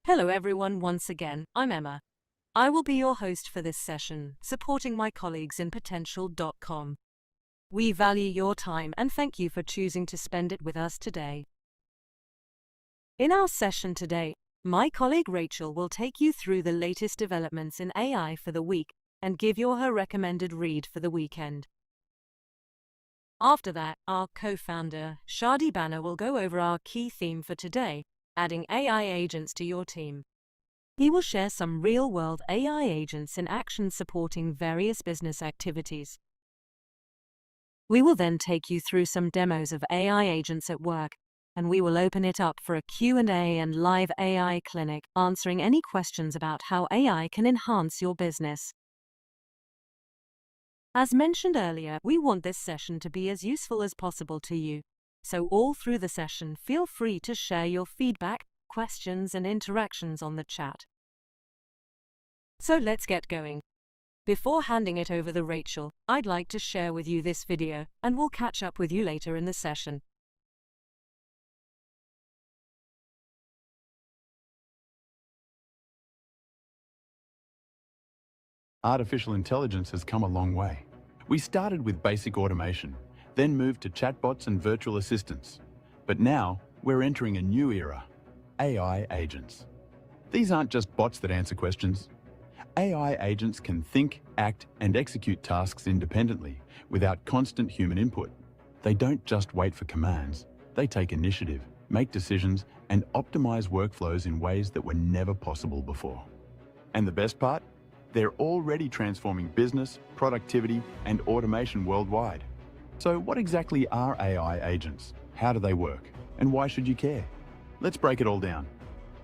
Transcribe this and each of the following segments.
Hello everyone, once again, I'm Emma. I will be your host for this session, supporting my colleagues in Potential.com. We value your time and thank you for choosing to spend it with us today. In our session today, my colleague Rachel will take you through the latest developments in AI for the week and give you her recommended read for the weekend. After that, our co-founder, Shadi Banner, will go over our key theme for today, adding AI agents to your team. He will share some real-world AI agents in action supporting various business activities. We will then take you through some demos of AI agents at work, and we will open it up for a Q&A and live AI clinic, answering any questions about how AI can enhance your business. As mentioned earlier, we want this session to be as useful as possible to you. So all through the session, feel free to share your feedback, questions, and interactions on the chat. So let's get going. Before handing it over to Rachel, I'd like to share with you this video, and we'll catch up with you later in the session. Artificial intelligence has come a long way. We started with basic automation, then moved to chatbots and virtual assistants. But now, we're entering a new era, AI agents. These aren't just bots that answer questions. AI agents can think, act, and execute tasks independently, without constant human input. They don't just wait for commands. They take initiative, make decisions, and optimize workflows in ways that were never possible before. And the best part? They're already transforming business, productivity, and automation worldwide. So what exactly are AI agents? How do they work? And why should you care? Let's break it all down.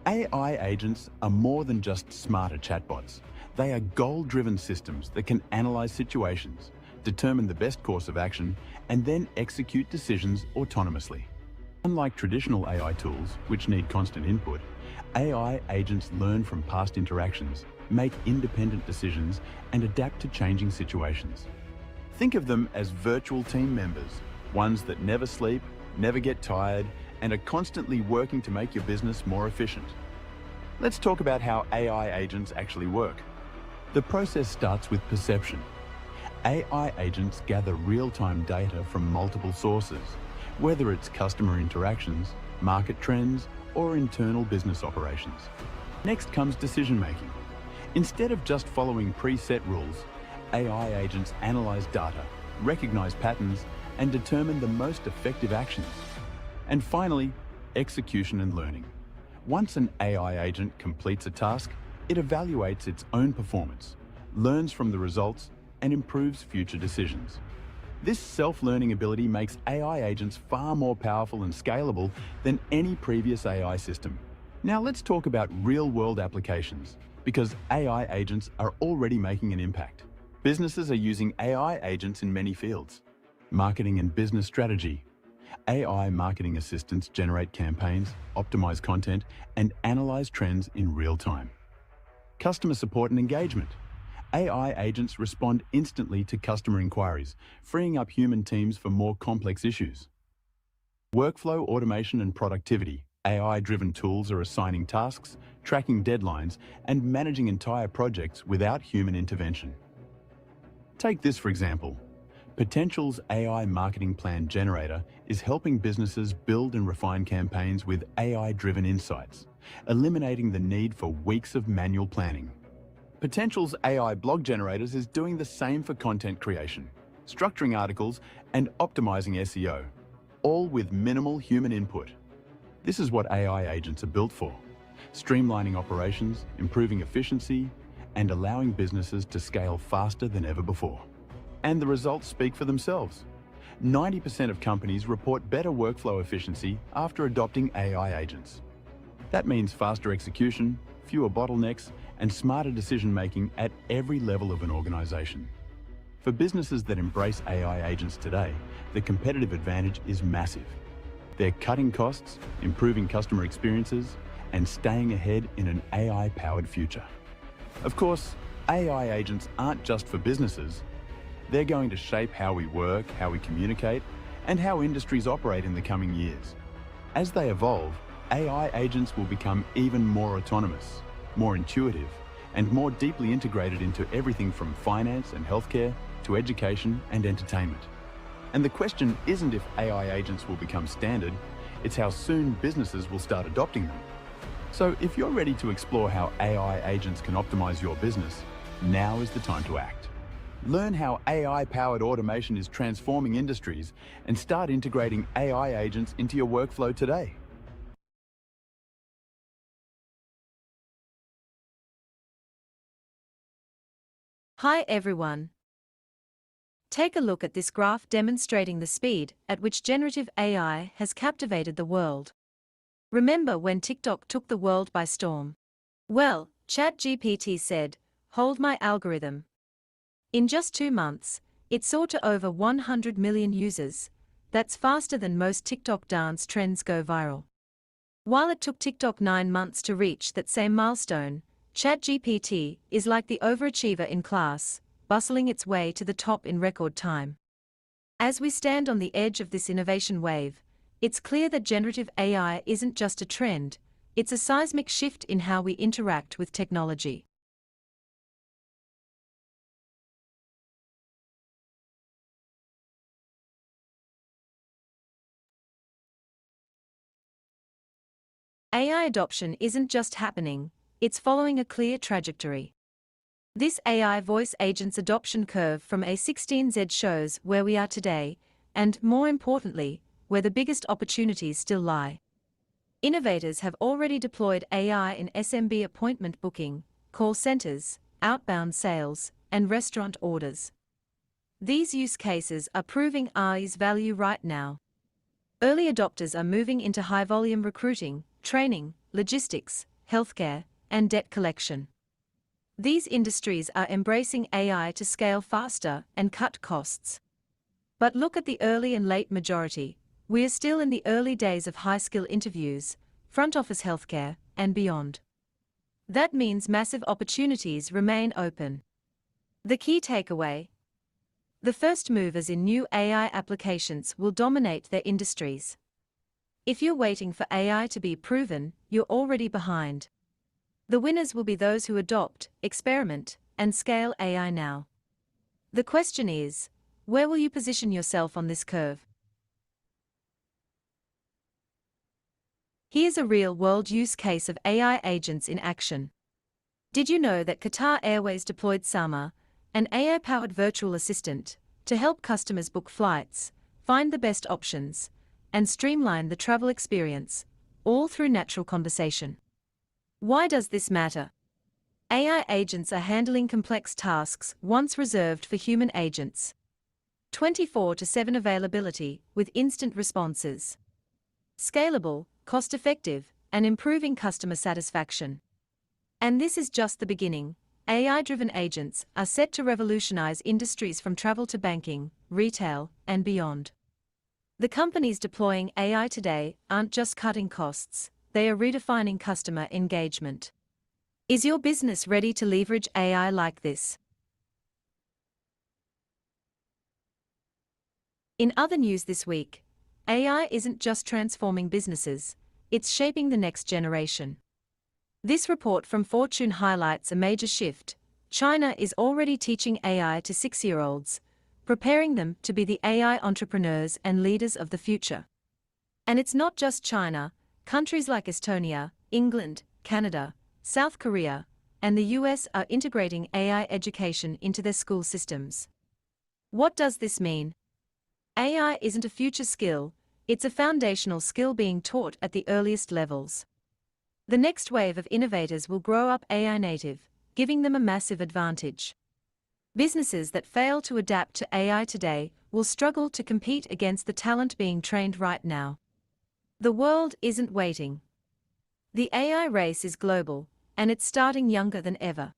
AI agents are more than just smarter chatbots. They are goal-driven systems that can analyze situations, determine the best course of action, and then execute decisions autonomously. Unlike traditional AI tools, which need constant input, AI agents learn from past interactions, make independent decisions, and adapt to changing situations. Think of them as virtual team members, ones that never sleep, never get tired, and are constantly working to make your business more efficient. Let's talk about how AI agents actually work. The process starts with perception. AI agents gather real-time data from multiple sources, whether it's customer interactions, market trends, or internal business operations. Next comes decision-making. Instead of just following preset rules, AI agents analyze data, recognize patterns, and determine the most effective actions. And finally, execution and learning. Once an AI agent completes a task, it evaluates its own performance, learns from the results, and improves future decisions. This self-learning ability makes AI agents far more powerful and scalable than any previous AI system. Now let's talk about real-world applications, because AI agents are already making an impact. Businesses are using AI agents in many fields. Marketing and business strategy. AI marketing assistants generate campaigns, optimize content, and analyze trends in real time. Customer support and engagement. AI agents respond instantly to customer inquiries, freeing up human teams for more complex issues. Workflow automation and productivity. AI-driven tools are assigning tasks, tracking deadlines, and managing entire projects without human intervention. Take this for example. Potential's AI marketing plan generator is helping businesses build and refine campaigns with AI-driven insights, eliminating the need for weeks of manual planning. Potential's AI blog generators is doing the same for content creation, structuring articles, and optimizing SEO, all with minimal human input. This is what AI agents are built for: streamlining operations, improving efficiency, and allowing businesses to scale faster than ever before. And the results speak for themselves. 90% of companies report better workflow efficiency after adopting AI agents. That means faster execution, fewer bottlenecks, and smarter decision-making at every level of an organization. For businesses that embrace AI agents today, the competitive advantage is massive. They're cutting costs, improving customer experiences, and staying ahead in an AI-powered future. Of course, AI agents aren't just for businesses. They're going to shape how we work, how we communicate, and how industries operate in the coming years. As they evolve, AI agents will become even more autonomous, more intuitive, and more deeply integrated into everything from finance and healthcare to education and entertainment. And the question isn't if AI agents will become standard, it's how soon businesses will start adopting them. So if you're ready to explore how AI agents can optimize your business, now is the time to act. Learn how AI-powered automation is transforming industries and start integrating AI agents into your workflow today. Hi everyone. Take a look at this graph demonstrating the speed at which generative AI has captivated the world. Remember when TikTok took the world by storm? Well, ChatGPT said, "Hold my algorithm." In just 2 months, it soared to over 100 million users. That's faster than most TikTok dance trends go viral. While it took TikTok 9 months to reach that same milestone, ChatGPT is like the overachiever in class, bustling its way to the top in record time. As we stand on the edge of this innovation wave, it's clear that generative AI isn't just a trend, it's a seismic shift in how we interact with technology. AI adoption isn't just happening, it's following a clear trajectory. This AI voice agent's adoption curve from A16Z shows where we are today, and, more importantly, where the biggest opportunities still lie. Innovators have already deployed AI in SMB appointment booking, call centers, outbound sales, and restaurant orders. These use cases are proving AI's value right now. Early adopters are moving into high-volume recruiting, training, logistics, healthcare, and debt collection. These industries are embracing AI to scale faster and cut costs. But look at the early and late majority. We are still in the early days of high-skill interviews, front-office healthcare, and beyond. That means massive opportunities remain open. The key takeaway: the first movers in new AI applications will dominate their industries. If you're waiting for AI to be proven, you're already behind. The winners will be those who adopt, experiment, and scale AI now. The question is, where will you position yourself on this curve? Here's a real-world use case of AI agents in action. Did you know that Qatar Airways deployed Sama, an AI-powered virtual assistant, to help customers book flights, find the best options, and streamline the travel experience, all through natural conversation? Why does this matter? AI agents are handling complex tasks once reserved for human agents. 24/7 availability with instant responses. Scalable, cost-effective, and improving customer satisfaction. And this is just the beginning. AI-driven agents are set to revolutionize industries from travel to banking, retail, and beyond. The companies deploying AI today aren't just cutting costs, they are redefining customer engagement. Is your business ready to leverage AI like this? In other news this week, AI isn't just transforming businesses, it's shaping the next generation. This report from Fortune highlights a major shift. China is already teaching AI to 6-year-olds, preparing them to be the AI entrepreneurs and leaders of the future. And it's not just China. Countries like Estonia, England, Canada, South Korea, and the US are integrating AI education into their school systems. What does this mean? AI isn't a future skill, it's a foundational skill being taught at the earliest levels. The next wave of innovators will grow up AI native, giving them a massive advantage. Businesses that fail to adapt to AI today will struggle to compete against the talent being trained right now. The world isn't waiting. The AI race is global, and it's starting younger than ever.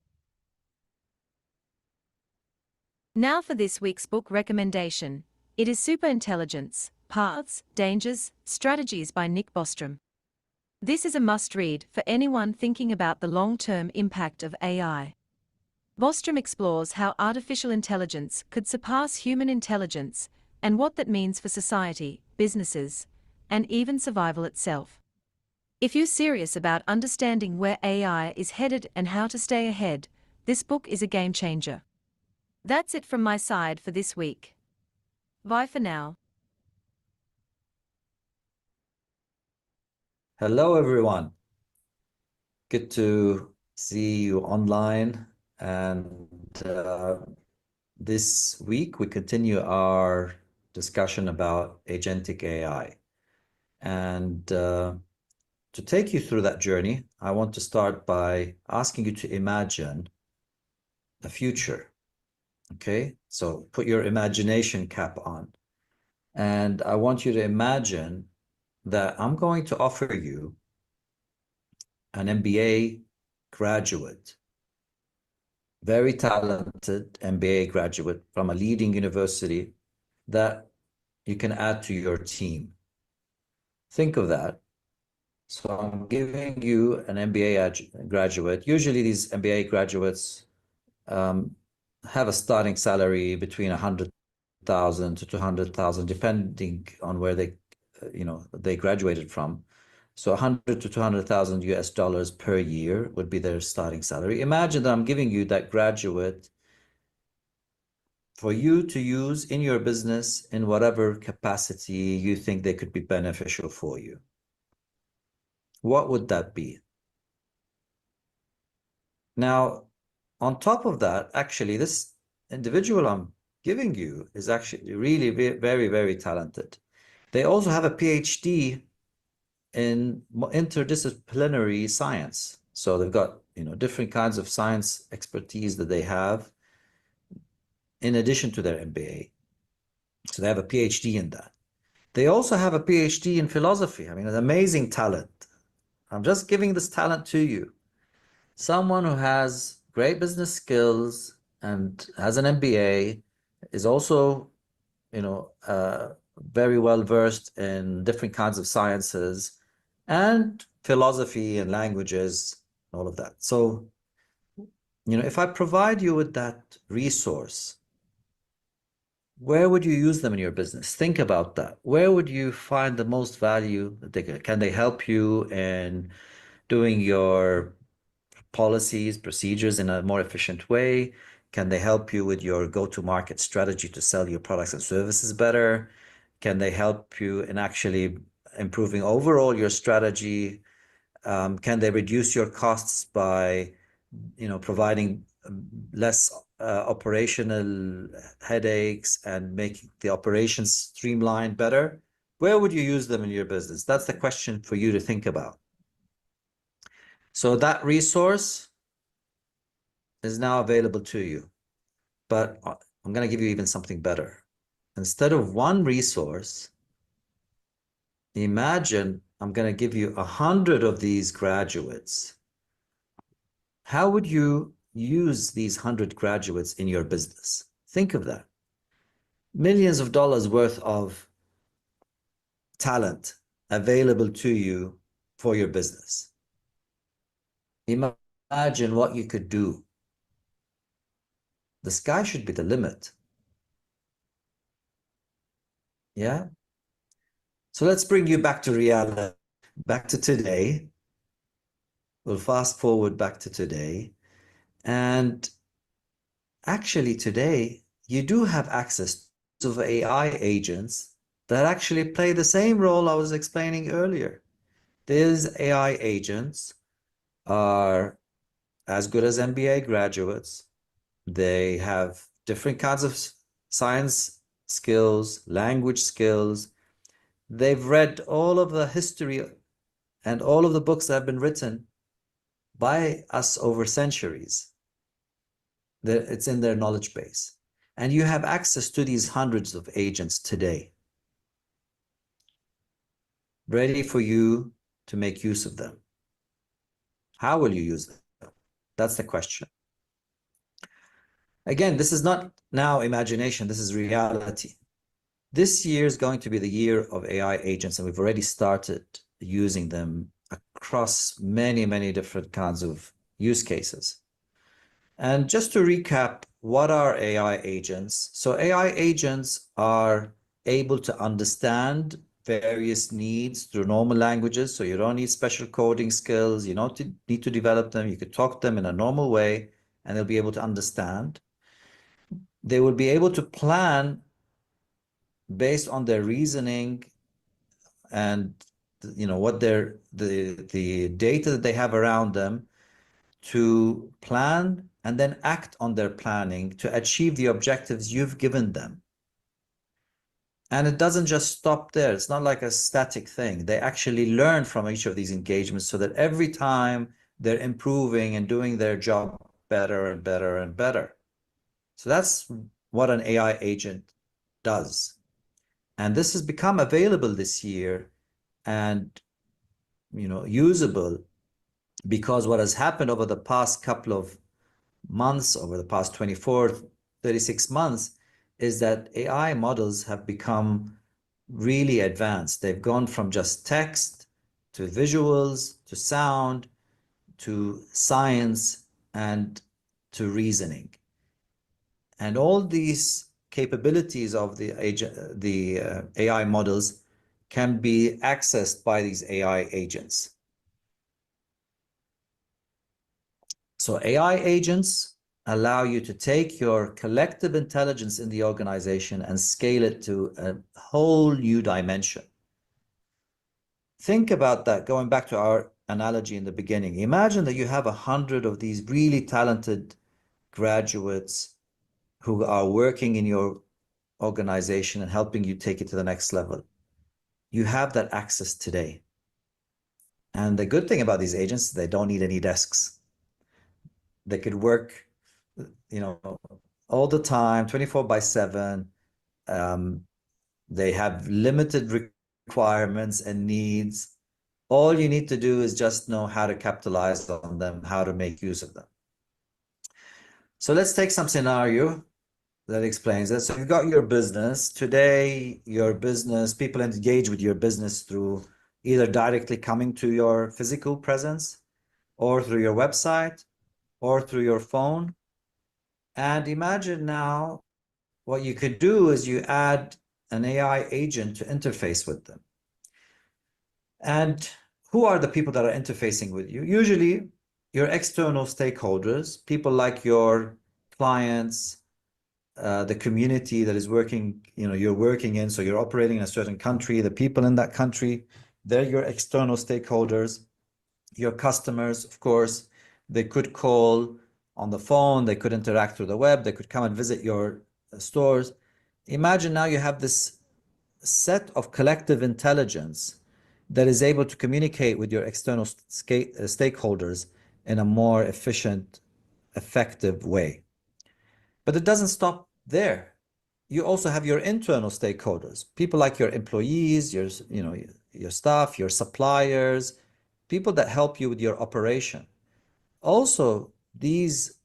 Now for this week's book recommendation. It is Superintelligence: Paths, Dangers, Strategies by Nick Bostrom. This is a must-read for anyone thinking about the long-term impact of AI. Bostrom explores how artificial intelligence could surpass human intelligence and what that means for society, businesses, and even survival itself. If you're serious about understanding where AI is headed and how to stay ahead, this book is a game changer. That's it from my side for this week. Bye for now. Hello, everyone. Good to see you online. And this week, we continue our discussion about agentic AI. And to take you through that journey, I want to start by asking you to imagine a future. Okay, so put your imagination cap on. And I want you to imagine that I'm going to offer you an MBA graduate, very talented MBA graduate from a leading university that you can add to your team. Think of that. So I'm giving you an MBA graduate. Usually these MBA graduates have a starting salary between 100,000 to 200,000, depending on where they graduated from. So 100 to 200,000 US dollars per year would be their starting salary. Imagine that I'm giving you that graduate for you to use in your business in whatever capacity you think they could be beneficial for you. What would that be? Now, on top of that, actually, this individual I'm giving you is actually really very, very talented. They also have a PhD in interdisciplinary science. So they've got, different kinds of science expertise that they have in addition to their MBA. So they have a PhD in that. They also have a PhD in philosophy. I mean, an amazing talent. I'm just giving this talent to you. Someone who has great business skills and has an MBA, is also, very well versed in different kinds of sciences and philosophy and languages, all of that. So, if I provide you with that resource, where would you use them in your business? Think about that. Where would you find the most value? Can they help you in doing your policies, procedures in a more efficient way? Can they help you with your go-to-market strategy to sell your products and services better? Can they help you in actually improving overall your strategy? Can they reduce your costs by, providing less operational headaches and making the operations streamlined better? Where would you use them in your business? That's the question for you to think about. So that resource is now available to you, but I'm going to give you even something better. Instead of one resource, imagine I'm going to give you 100 of these graduates. How would you use these 100 graduates in your business? Think of that. Millions of dollars worth of talent available to you for your business. Imagine what you could do. The sky should be the limit. Yeah? So let's bring you back to reality, back to today. We'll fast forward back to today. And actually today, you do have access to AI agents that actually play the same role I was explaining earlier. These AI agents are as good as MBA graduates. They have different kinds of science skills, language skills. They've read all of the history and all of the books that have been written by us over centuries. It's in their knowledge base. And you have access to these hundreds of agents today, ready for you to make use of them. How will you use them? That's the question. Again, this is not now imagination, this is reality. This year is going to be the year of AI agents, and we've already started using them across many, many different kinds of use cases. And just to recap, what are AI agents? So AI agents are able to understand various needs through normal languages. So you don't need special coding skills. You don't need to develop them. You could talk to them in a normal way and they'll be able to understand. They will be able to plan based on their reasoning and what the data that they have around them, to plan and then act on their planning to achieve the objectives you've given them. And it doesn't just stop there. It's not like a static thing. They actually learn from each of these engagements so that every time they're improving and doing their job better and better and better. So that's what an AI agent does. And this has become available this year and usable, because what has happened over the past couple of months, over the past 24, 36 months, is that AI models have become really advanced. They've gone from just text to visuals to sound to science and to reasoning. And all these capabilities of the AI models can be accessed by these AI agents. So AI agents allow you to take your collective intelligence in the organization and scale it to a whole new dimension. Think about that, going back to our analogy in the beginning. Imagine that you have 100 of these really talented graduates who are working in your organization and helping you take it to the next level. You have that access today. And the good thing about these agents, they don't need any desks. They could work, all the time, 24/7. They have limited requirements and needs. All you need to do is just know how to capitalize on them, how to make use of them. So let's take some scenario that explains it. So you've got your business. Today, your business, people engage with your business through either directly coming to your physical presence or through your website or through your phone. And imagine now what you could do is you add an AI agent to interface with them. And who are the people that are interfacing with you? Usually your external stakeholders, people like your clients, the community that is working, you're working in, so you're operating in a certain country, the people in that country, they're your external stakeholders. Your customers, of course, they could call on the phone, they could interact through the web, they could come and visit your stores. Imagine now you have this set of collective intelligence that is able to communicate with your external stakeholders in a more efficient, effective way. But it doesn't stop there. You also have your internal stakeholders, people like your employees, your staff, your suppliers, people that help you with your operation. Also, these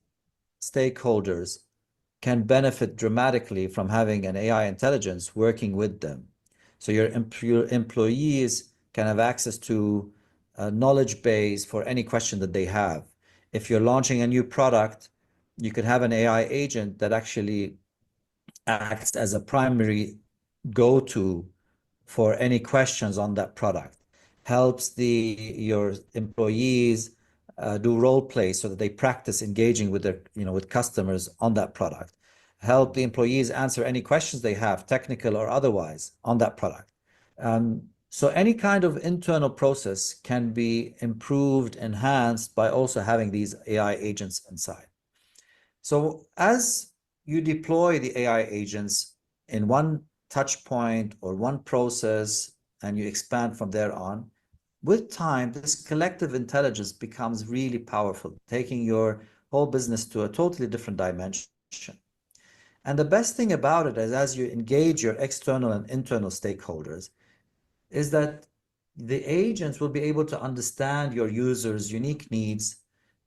stakeholders can benefit dramatically from having an AI intelligence working with them. So your employees can have access to a knowledge base for any question that they have. If you're launching a new product, you could have an AI agent that actually acts as a primary go-to for any questions on that product, helps your employees do role play so that they practice engaging with with customers on that product, help the employees answer any questions they have, technical or otherwise, on that product. So any kind of internal process can be improved, enhanced by also having these AI agents inside. So as you deploy the AI agents in one touch point or one process and you expand from there on, with time, this collective intelligence becomes really powerful, taking your whole business to a totally different dimension. And the best thing about it is, as you engage your external and internal stakeholders, is that the agents will be able to understand your users' unique needs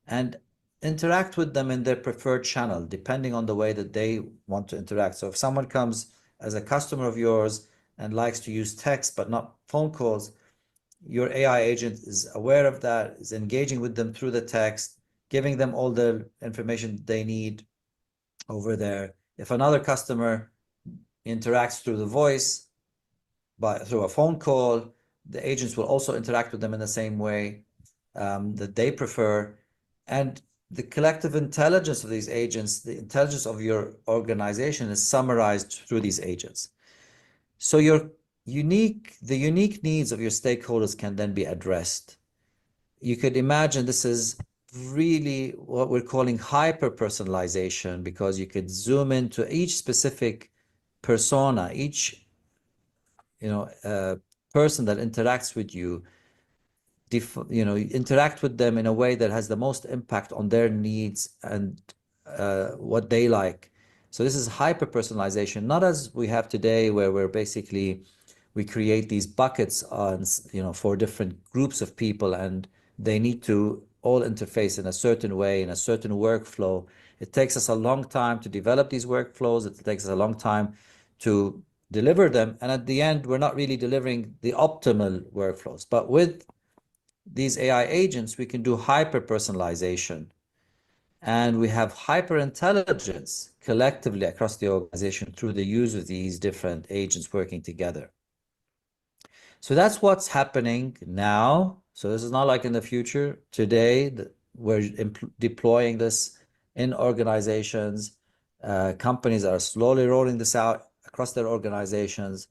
and interact with them in their preferred channel, depending on the way that they want to interact. So if someone comes as a customer of yours and likes to use text but not phone calls, your AI agent is aware of that, is engaging with them through the text, giving them all the information they need over there. If another customer interacts through the voice, through a phone call. The agents will also interact with them in the same way that they prefer. And the collective intelligence of these agents, the intelligence of your organization, is summarized through these agents. So the unique needs of your stakeholders can then be addressed. You could imagine this is really what we're calling hyper personalization, because you could zoom into each specific persona, each person that interacts with you, interact with them in a way that has the most impact on their needs and what they like. So this is hyper personalization, not as we have today, where we create these buckets on, for different groups of people, and they need to all interface in a certain way, in a certain workflow. It takes us a long time to develop these workflows. It takes us a long time to deliver them. And at the end, we're not really delivering the optimal workflows. But with these AI agents, we can do hyper personalization, and we have hyper intelligence collectively across the organization through the use of these different agents working together. So that's what's happening now. So this is not like in the future. Today, we're deploying this in organizations. Companies are slowly rolling this out across their organizations.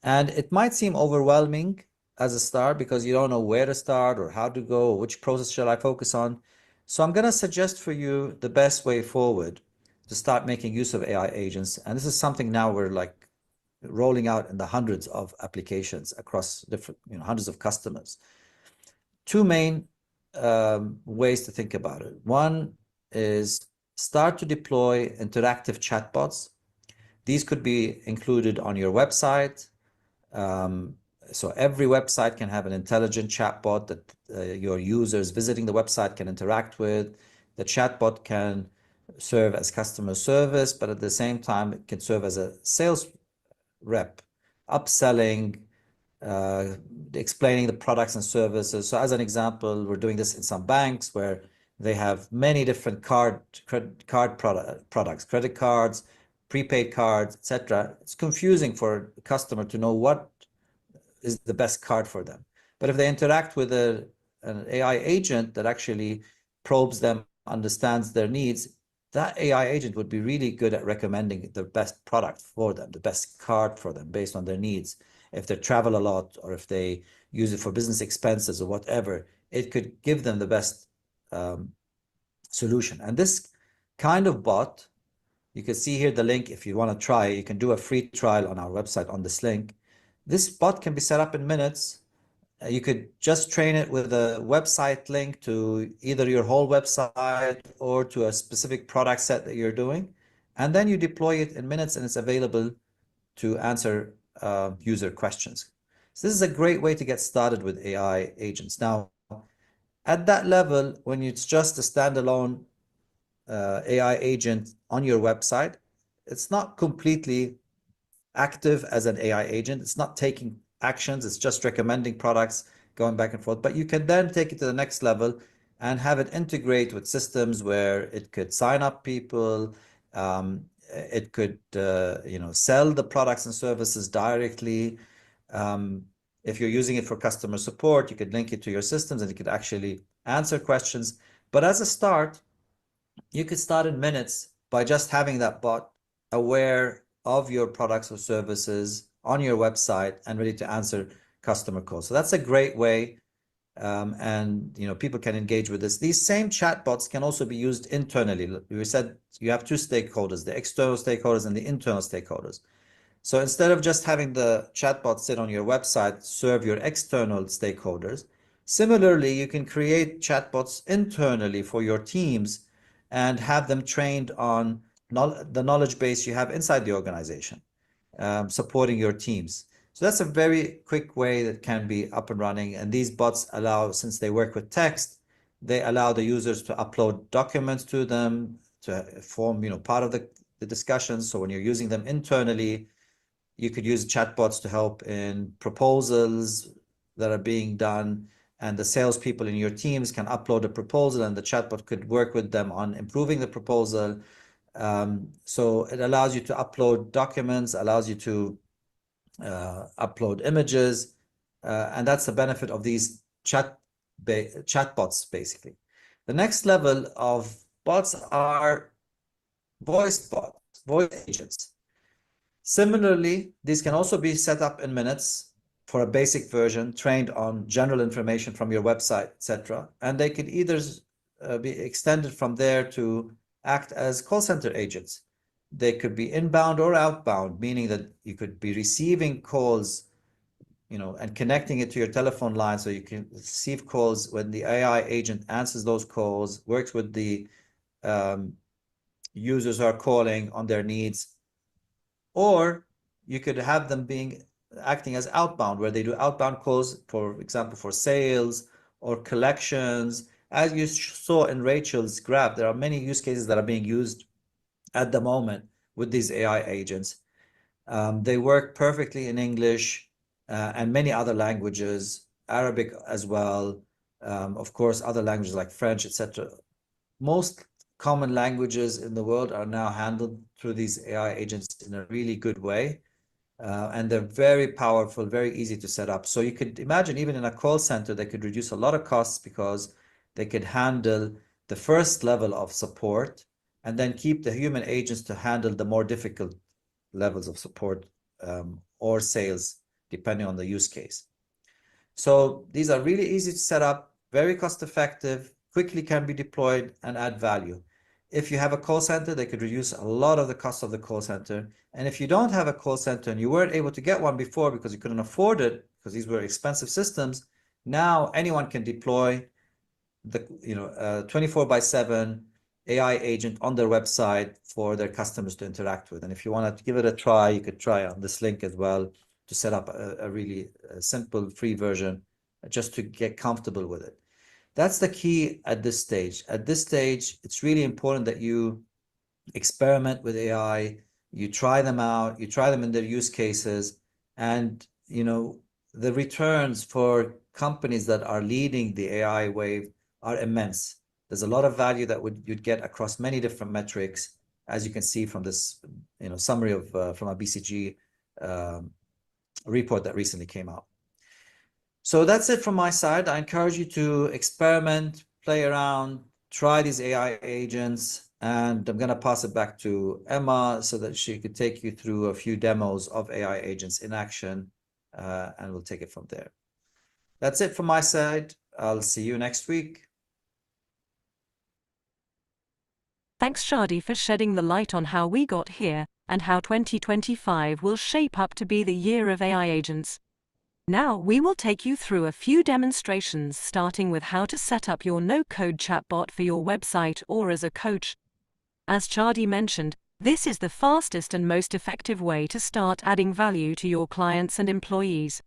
And it might seem overwhelming as a start because you don't know where to start or how to go, or which process shall I focus on. So I'm going to suggest for you the best way forward to start making use of AI agents. And this is something now we're like rolling out in the hundreds of applications across different, hundreds of customers. Two main ways to think about it. One is start to deploy interactive chatbots. These could be included on your website. So every website can have an intelligent chatbot that your users visiting the website can interact with. The chatbot can serve as customer service, but at the same time, it can serve as a sales rep, upselling, explaining the products and services. So as an example, we're doing this in some banks where they have many different products, credit cards, prepaid cards, etc. It's confusing for a customer to know what is the best card for them. But if they interact with an AI agent that actually probes them, understands their needs, that AI agent would be really good at recommending the best product for them, the best card for them based on their needs. If they travel a lot or if they use it for business expenses or whatever, it could give them the best solution. And this kind of bot, you can see here the link. If you want to try, you can do a free trial on our website on this link. This bot can be set up in minutes. You could just train it with a website link to either your whole website or to a specific product set that you're doing. And then you deploy it in minutes and it's available to answer user questions. So this is a great way to get started with AI agents. Now, at that level, when it's just a standalone AI agent on your website, it's not completely active as an AI agent. It's not taking actions. It's just recommending products, going back and forth. But you can then take it to the next level and have it integrate with systems where it could sign up people. It could, sell the products and services directly. If you're using it for customer support, you could link it to your systems and it could actually answer questions. But as a start, you could start in minutes by just having that bot aware of your products or services on your website and ready to answer customer calls. So that's a great way. And people can engage with this. These same chatbots can also be used internally. We said you have two stakeholders, the external stakeholders and the internal stakeholders. So instead of just having the chatbot sit on your website, serve your external stakeholders, similarly, you can create chatbots internally for your teams and have them trained on the knowledge base you have inside the organization, supporting your teams. So that's a very quick way that can be up and running. And these bots allow, since they work with text, they allow the users to upload documents to them to form, part of the discussion. So when you're using them internally, you could use chatbots to help in proposals that are being done, and the salespeople in your teams can upload a proposal and the chatbot could work with them on improving the proposal. So it allows you to upload documents, allows you to upload images, and that's the benefit of these chatbots, basically. The next level of bots are voice agents. Similarly, these can also be set up in minutes for a basic version trained on general information from your website, etc. And they could either be extended from there to act as call center agents. They could be inbound or outbound, meaning that you could be receiving calls, and connecting it to your telephone line so you can receive calls when the AI agent answers those calls, works with the users who are calling on their needs. Or you could have them acting as outbound, where they do outbound calls, for example, for sales or collections. As you saw in Rachel's graph, there are many use cases that are being used at the moment with these AI agents. They work perfectly in English and many other languages, Arabic as well, of course, other languages like French, etc. Most common languages in the world are now handled through these AI agents in a really good way. And they're very powerful, very easy to set up. So you could imagine, even in a call center, they could reduce a lot of costs because they could handle the first level of support and then keep the human agents to handle the more difficult levels of support or sales, depending on the use case. So these are really easy to set up, very cost effective, quickly can be deployed and add value. If you have a call center, they could reduce a lot of the cost of the call center. And if you don't have a call center and you weren't able to get one before because you couldn't afford it, because these were expensive systems, now anyone can deploy the 24/7 AI agent on their website for their customers to interact with. And if you want to give it a try, you could try on this link as well to set up a really simple free version just to get comfortable with it. That's the key at this stage. At this stage, it's really important that you experiment with AI, you try them out, you try them in their use cases, and the returns for companies that are leading the AI wave are immense. There's a lot of value that you'd get across many different metrics, as you can see from this summary from a BCG report that recently came out. So that's it from my side. I encourage you to experiment, play around, try these AI agents, and I'm going to pass it back to Emma so that she could take you through a few demos of AI agents in action, and we'll take it from there. That's it from my side. I'll see you next week. Thanks, Shadi, for shedding the light on how we got here and how 2025 will shape up to be the year of AI agents. Now we will take you through a few demonstrations, starting with how to set up your no-code chatbot for your website or as a coach. As Shadi mentioned, this is the fastest and most effective way to start adding value to your clients and employees.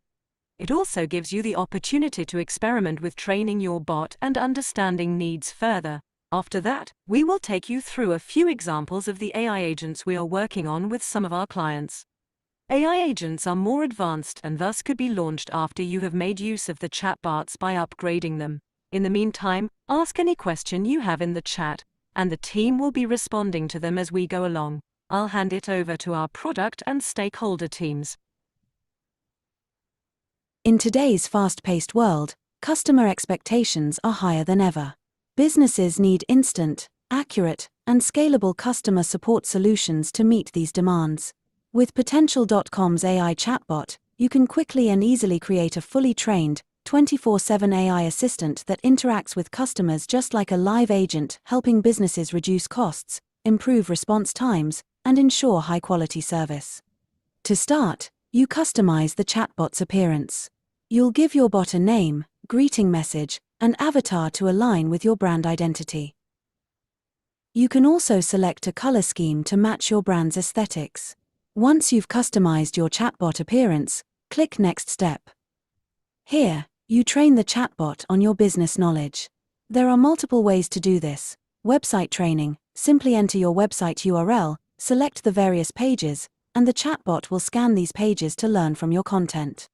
It also gives you the opportunity to experiment with training your bot and understanding needs further. After that, we will take you through a few examples of the AI agents we are working on with some of our clients. AI agents are more advanced and thus could be launched after you have made use of the chatbots by upgrading them. In the meantime, ask any question you have in the chat, and the team will be responding to them as we go along. I'll hand it over to our product and stakeholder teams. In today's fast-paced world, customer expectations are higher than ever. Businesses need instant, accurate, and scalable customer support solutions to meet these demands. With Potential.com's AI chatbot, you can quickly and easily create a fully trained, 24/7 AI assistant that interacts with customers just like a live agent, helping businesses reduce costs, improve response times, and ensure high-quality service. To start, you customize the chatbot's appearance. You'll give your bot a name, greeting message, and avatar to align with your brand identity. You can also select a color scheme to match your brand's aesthetics. Once you've customized your chatbot appearance, click Next Step. Here, you train the chatbot on your business knowledge. There are multiple ways to do this. Website training: simply enter your website URL, select the various pages, and the chatbot will scan these pages to learn from your content.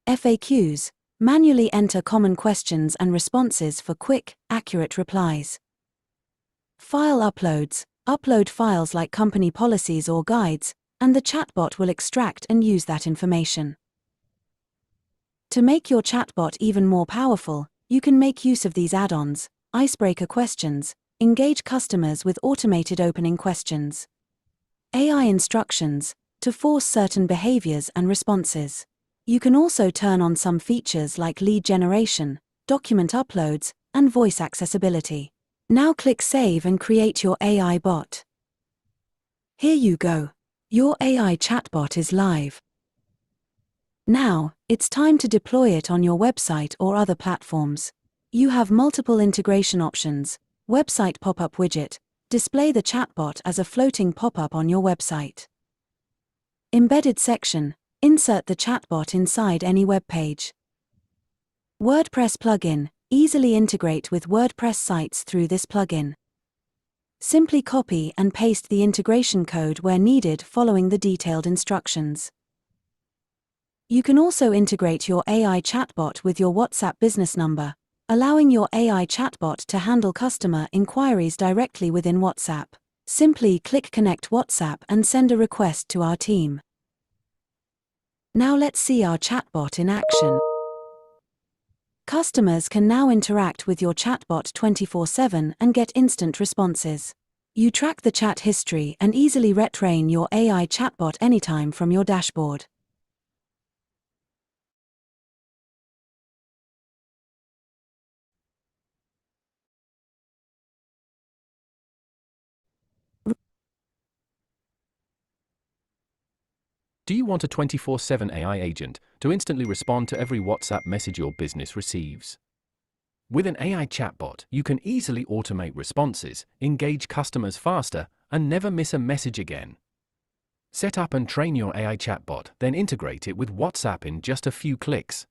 FAQs: manually enter common questions and responses for quick, accurate replies. File uploads: upload files like company policies or guides, and the chatbot will extract and use that information. To make your chatbot even more powerful, you can make use of these add-ons: icebreaker questions, engage customers with automated opening questions, AI instructions, to force certain behaviors and responses. You can also turn on some features like lead generation, document uploads, and voice accessibility. Now click Save and create your AI bot. Here you go. Your AI chatbot is live. Now, it's time to deploy it on your website or other platforms. You have multiple integration options: website pop-up widget, display the chatbot as a floating pop-up on your website. Embedded section, insert the chatbot inside any web page. WordPress plugin, easily integrate with WordPress sites through this plugin. Simply copy and paste the integration code where needed following the detailed instructions. You can also integrate your AI chatbot with your WhatsApp business number, allowing your AI chatbot to handle customer inquiries directly within WhatsApp. Simply click Connect WhatsApp and send a request to our team. Now let's see our chatbot in action. Customers can now interact with your chatbot 24/7 and get instant responses. You track the chat history and easily retrain your AI chatbot anytime from your dashboard. Do you want a 24/7 AI agent to instantly respond to every WhatsApp message your business receives? With an AI chatbot, you can easily automate responses, engage customers faster, and never miss a message again. Set up and train your AI chatbot, then integrate it with WhatsApp in just a few clicks.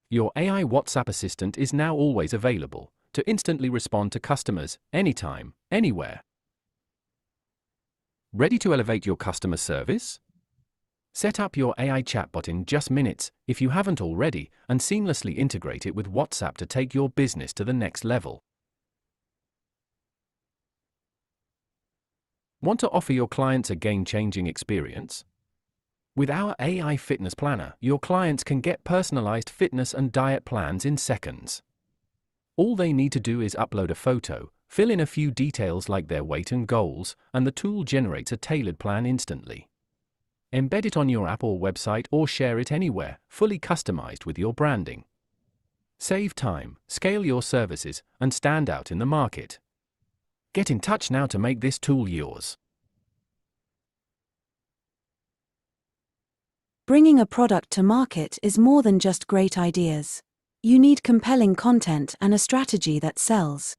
Your AI WhatsApp assistant is now always available to instantly respond to customers anytime, anywhere. Ready to elevate your customer service? Set up your AI chatbot in just minutes if you haven't already, and seamlessly integrate it with WhatsApp to take your business to the next level. Want to offer your clients a game-changing experience? With our AI Fitness Planner, your clients can get personalized fitness and diet plans in seconds. All they need to do is upload a photo, fill in a few details like their weight and goals, and the tool generates a tailored plan instantly. Embed it on your app or website or share it anywhere, fully customized with your branding. Save time, scale your services, and stand out in the market. Get in touch now to make this tool yours. Bringing a product to market is more than just great ideas. You need compelling content and a strategy that sells.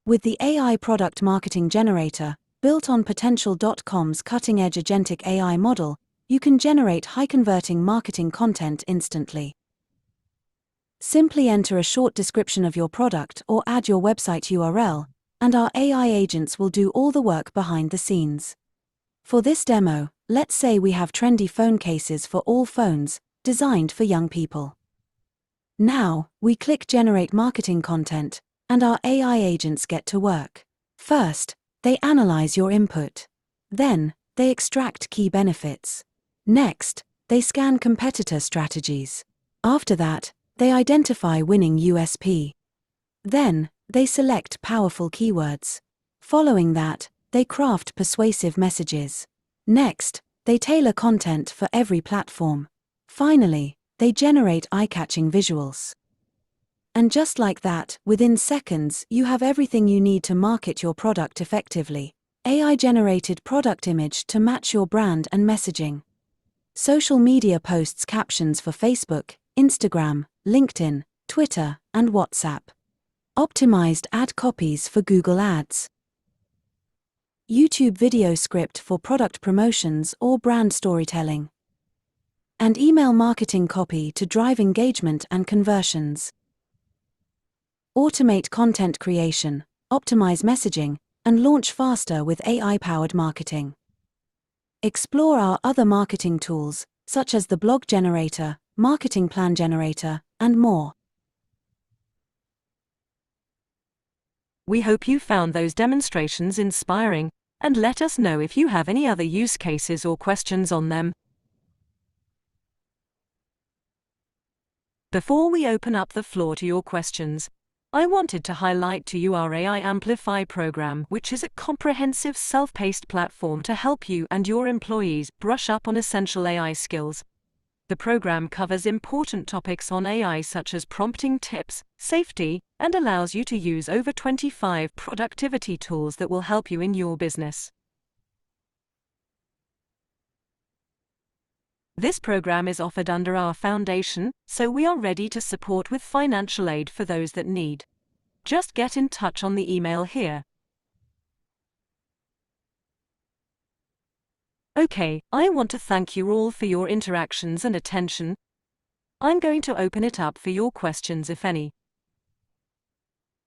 With the AI Product Marketing Generator, built on Potential.com's cutting-edge Agentic AI model, you can generate high-converting marketing content instantly. Simply enter a short description of your product or add your website URL, and our AI agents will do all the work behind the scenes. For this demo, let's say we have trendy phone cases for all phones, designed for young people. Now, we click Generate Marketing Content, and our AI agents get to work. First, they analyze your input. Then, they extract key benefits. Next, they scan competitor strategies. After that, they identify winning USP. Then, they select powerful keywords. Following that, they craft persuasive messages. Next, they tailor content for every platform. Finally, they generate eye-catching visuals. And just like that, within seconds, you have everything you need to market your product effectively. AI-generated product image to match your brand and messaging. Social media posts captions for Facebook, Instagram, LinkedIn, Twitter, and WhatsApp. Optimized ad copies for Google Ads. YouTube video script for product promotions or brand storytelling. And email marketing copy to drive engagement and conversions. Automate content creation, optimize messaging, and launch faster with AI-powered marketing. Explore our other marketing tools, such as the blog generator, marketing plan generator, and more. We hope you found those demonstrations inspiring and let us know if you have any other use cases or questions on them. Before we open up the floor to your questions, I wanted to highlight to you our AI Amplify program, which is a comprehensive self-paced platform to help you and your employees brush up on essential AI skills. The program covers important topics on AI such as prompting tips, safety, and allows you to use over 25 productivity tools that will help you in your business. This program is offered under our foundation, so we are ready to support with financial aid for those that need. Just get in touch on the email here. Okay, I want to thank you all for your interactions and attention. I'm going to open it up for your questions if any.